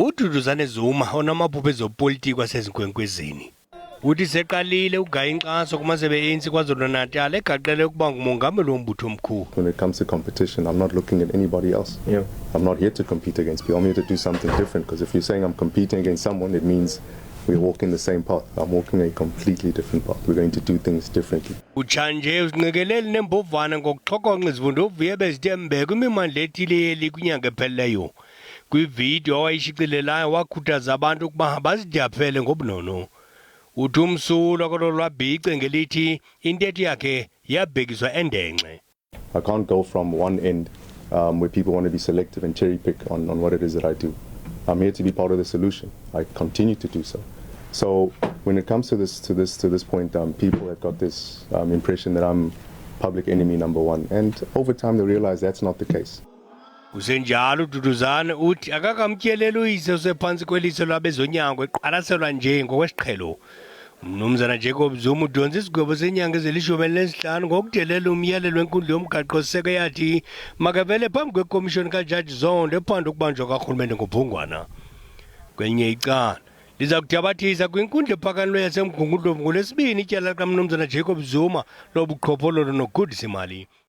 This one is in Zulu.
UDuduzane Zuma onamaphupho ezopolitiki wasezinkwenkwezini uthi seqalile ukugaya inkxaso kumasebe e-ANC KwaZulu-Natal eqalile ukuba ngumongameli wombutho omkhulu. When it comes to competition, I'm not looking at anybody else. I'm not here to compete against people. I'm here to do something different, because if you're saying I'm competing against someone, it means we're walking the same path. I'm walking a completely different path. We're going to do things differently. Utshanje uzincekeleli nembovana ngokuxhokonqa izifundo uvuye bezithembe kwimimandla ethile kunyaka ephelileyo. Kwividiyo awayishicilelayo wakhuthaza abantu ukuba bazidyhaphele ngobunono. Uthi umsulo kolo lwabhice ngelithi intetho yakhe yabhekiswa endenxe. I can't go from one end where people want to be selective and cherry pick on what it is that I do. I'm here to be part of the solution. I continue to do so. So when it comes to this point, people have got this impression that I'm public enemy number one, and over time they realize that's not the case. Kusenjalo Duduzane uthi akakamtyeleli uyise usephansi kweliso lwabezonyango eqwalaselwa nje ngokwesiqhelo. uMnumzana Jacob Zuma udonsa isigwebo senyanga ezilishumi ngokudelela umyalelo wenkundla yomgaqo-siseko yathi makavele phambi kwekomishoni kaJaji Zondo ephanda ukubanjwa karhulumente ngophungwana. Kwenye icala liza kuthabathisa kwinkundla ephakamileyo yasemgungundlovu ngolwesibini ityala likaMnumzana Jacob Zuma lobuqhophololo nokugudisa imali.